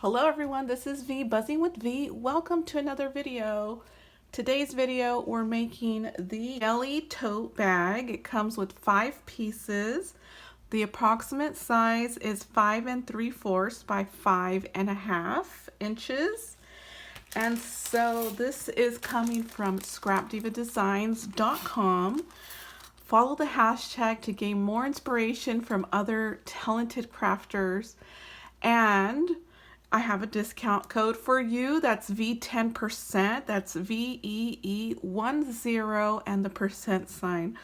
Hello everyone, this is V, Buzzing with V. Welcome to another video. Today's video, we're making the Jelly Tote Bag. It comes with 5 pieces. The approximate size is 5 3/4 by 5.5 inches. And so this is coming from scrapdivadesigns.com. Follow the hashtag to gain more inspiration from other talented crafters. And I have a discount code for you. That's V10%. That's VEE10 and the percent sign.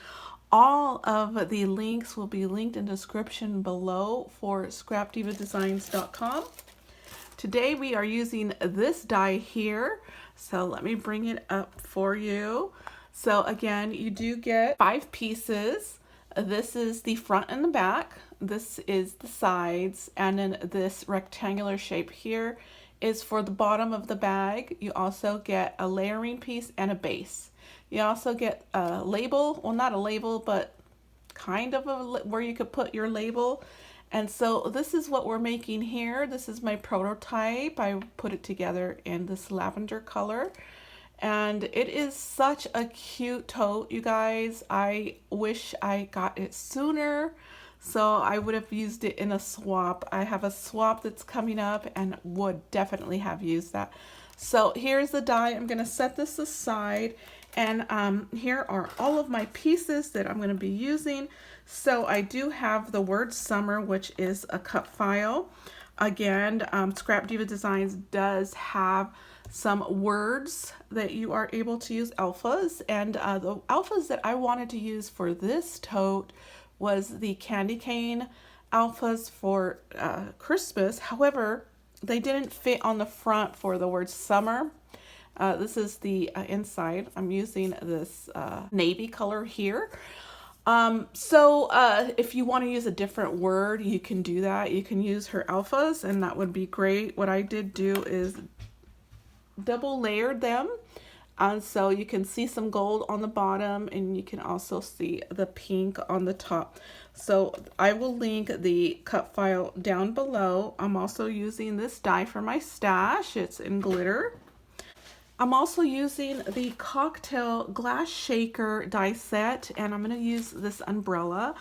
All of the links will be linked in the description below for scrapdivadesigns.com. Today we are using this die here. So let me bring it up for you. So again, you do get 5 pieces. This is the front and the back. This is the sides, and then this rectangular shape here is for the bottom of the bag. You also get a layering piece and a base. You also get a label, well, not a label, but kind of where you could put your label. And so this is what we're making here. This is my prototype. I put it together in this lavender color. And it is such a cute tote, you guys. I wish I got it sooner, so I would have used it in a swap. I have a swap that's coming up and would definitely have used that. So here's the die. I'm going to set this aside, and here are all of my pieces that I'm going to be using. So I do have the word summer, which is a cut file. Again, Scrap Diva Designs does have some words that you are able to use, alphas, and the alphas that I wanted to use for this tote was the candy cane alphas for Christmas. However, they didn't fit on the front for the word summer. This is the inside. I'm using this navy color here. If you want to use a different word, you can do that. You can use her alphas, and that would be great. What I did do is double layered them, and so you can see some gold on the bottom, and you can also see the pink on the top. So I will link the cut file down below. I'm also using this die for my stash. It's in glitter. I'm also using the cocktail glass shaker die set, and I'm going to use this umbrella.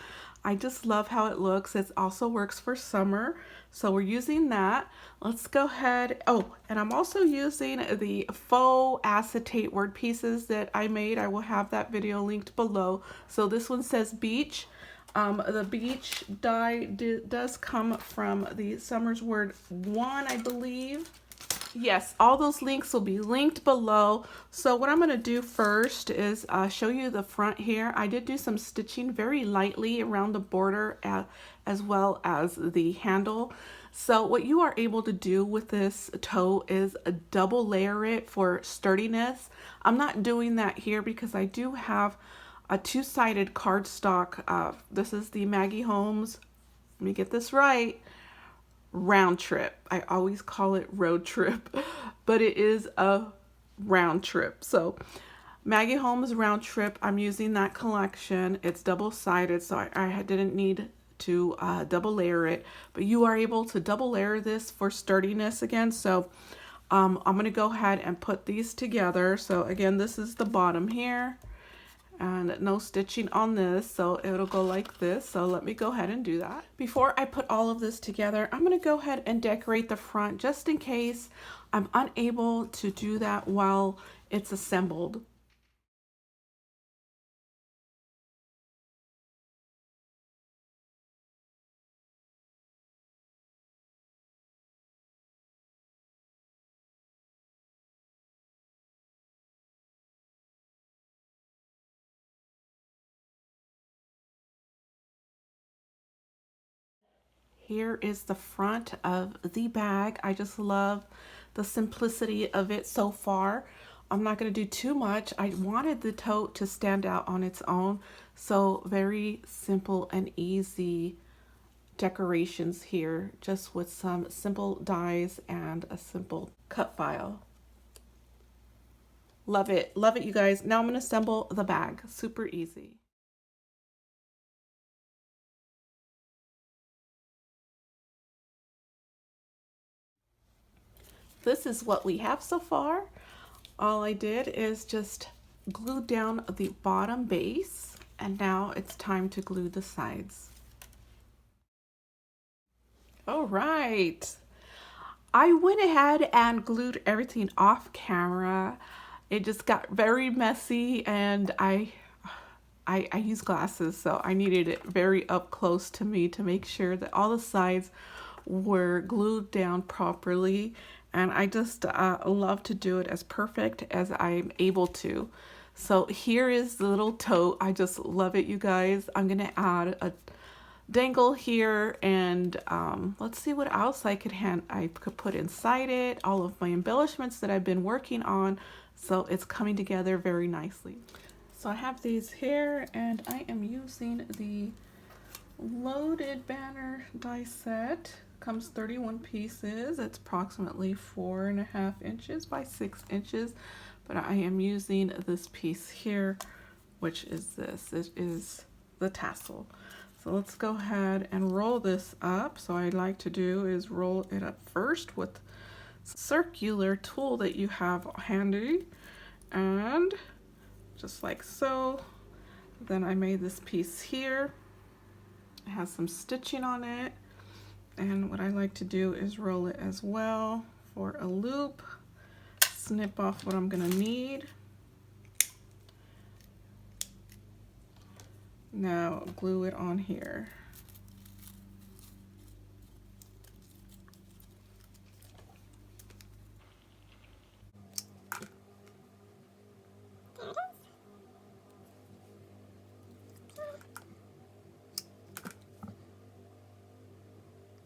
I just love how it looks. It also works for summer, so we're using that. Let's go ahead. Oh, and I'm also using the faux acetate word pieces that I made. I will have that video linked below. So this one says beach. The beach die does come from the Summer's Word 1, I believe. Yes, all those links will be linked below. So what I'm going to do first is show you the front here. I did do some stitching very lightly around the border as well as the handle. So what you are able to do with this tote is double layer it for sturdiness. I'm not doing that here because I do have a 2-sided cardstock. This is the Maggie Holmes, let me get this right, round trip. I always call it road trip, but it is a round trip. So Maggie Holmes round trip, I'm using that collection. It's double-sided, so I didn't need to double layer it, but you are able to double layer this for sturdiness again. So I'm going to go ahead and put these together. So again, this is the bottom here, and no stitching on this, so it'll go like this. So let me go ahead and do that. Before I put all of this together, I'm going to go ahead and decorate the front just in case I'm unable to do that while it's assembled. Here is the front of the bag. I just love the simplicity of it so far. I'm not going to do too much. I wanted the tote to stand out on its own, so very simple and easy decorations here, just with some simple dies and a simple cut file. Love it, you guys. Now I'm going to assemble the bag. Super easy. this is what we have so far. All I did is just glue down the bottom base, and now it's time to glue the sides. All right. I went ahead and glued everything off camera. It just got very messy, and I use glasses, so I needed it very up close to me to make sure that all the sides were glued down properly. And I just love to do it as perfect as I'm able to. So here is the little tote. I just love it, you guys. I'm gonna add a dangle here, and let's see what else I could put inside it. All of my embellishments that I've been working on, so it's coming together very nicely. So I have these here, and I am using the loaded banner die set. Comes 31 pieces. It's approximately 4.5 inches by 6 inches, but I am using this piece here, which is this. It is the tassel. So let's go ahead and roll this up. So what I like to do is roll it up first with circular tool that you have handy, and just like so. Then I made this piece here. It has some stitching on it, and what I like to do is roll it as well for a loop, snip off what I'm gonna need. Now glue it on here.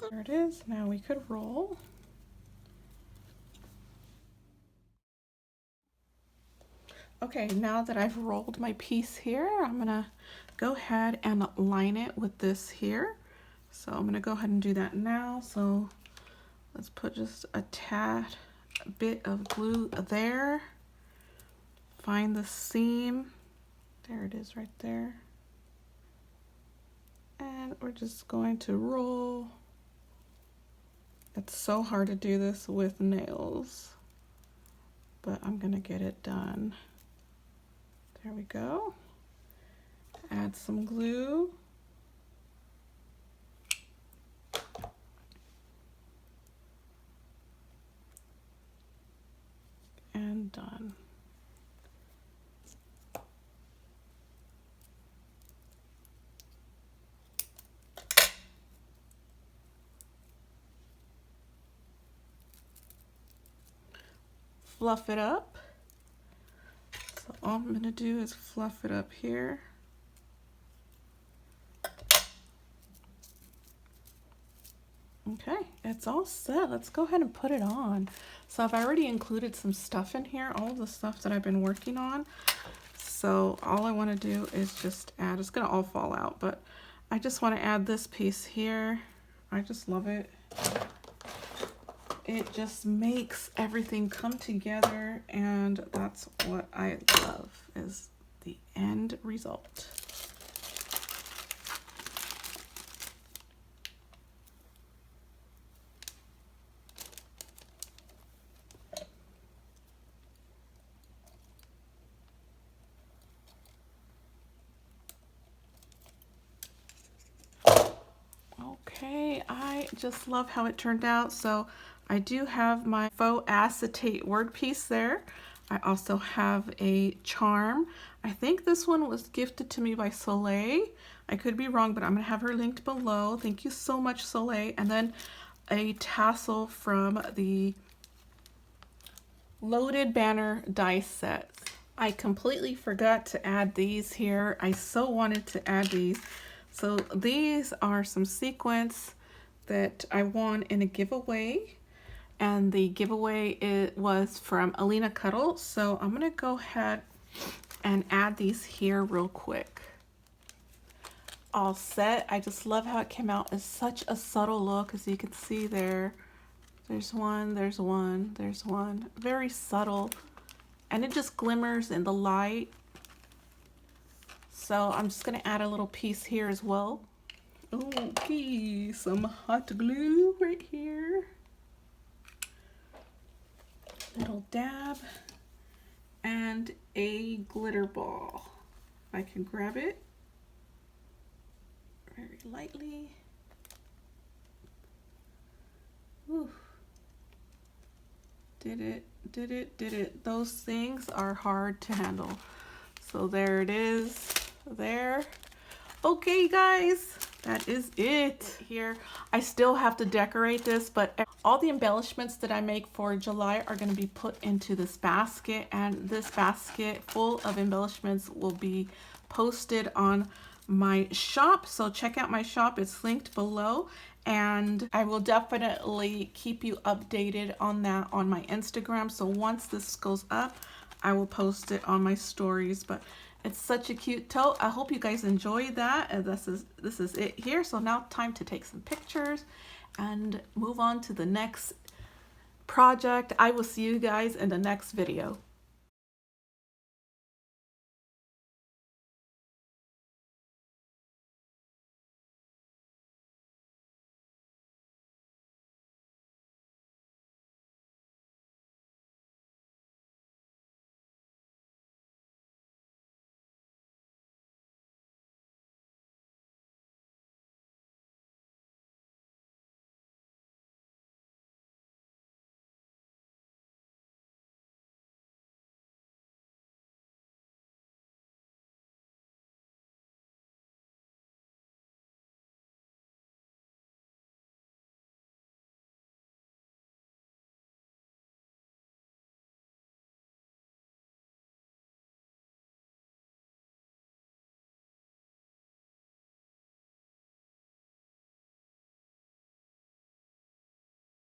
There it is. Now we could roll. Okay, now that I've rolled my piece here, I'm gonna go ahead and line it with this here. So I'm gonna go ahead and do that now. So let's put just a tad bit of glue there. Find the seam. There it is right there. And we're just going to roll. It's so hard to do this with nails, but I'm gonna get it done. There we go. Add some glue. And done. Fluff it up. So all I'm gonna do is fluff it up here. Okay, it's all set. Let's go ahead and put it on. So I've already included some stuff in here, all of the stuff that I've been working on. So all I want to do is just add, it's gonna all fall out, but I just want to add this piece here. I just love it. It just makes everything come together, and that's what I love, is the end result. Okay, I just love how it turned out. So I do have my faux acetate word piece there. I also have a charm. I think this one was gifted to me by Solae. I could be wrong, but I'm gonna have her linked below. Thank you so much, Solae. And then a tassel from the loaded banner die set. I completely forgot to add these here. I so wanted to add these. So these are some sequins that I won in a giveaway, and the giveaway was from Alina Cuddle. So I'm gonna go ahead and add these here real quick. All set. I just love how it came out. It's such a subtle look, as you can see there. There's one, there's one, there's one. Very subtle, and it just glimmers in the light. So I'm just gonna add a little piece here as well. Okay, some hot glue right here. little dab and a glitter ball. I can grab it very lightly. Whew. Did it. Those things are hard to handle. So there it is, there. Okay guys, that is it here. I still have to decorate this, but all the embellishments that I make for July are going to be put into this basket, and this basket full of embellishments will be posted on my shop. So check out my shop, it's linked below, and I will definitely keep you updated on that on my Instagram. So once this goes up, I will post it on my stories. But it's such a cute tote. I hope you guys enjoy that. And this is it here. So now time to take some pictures and move on to the next project. I will see you guys in the next video.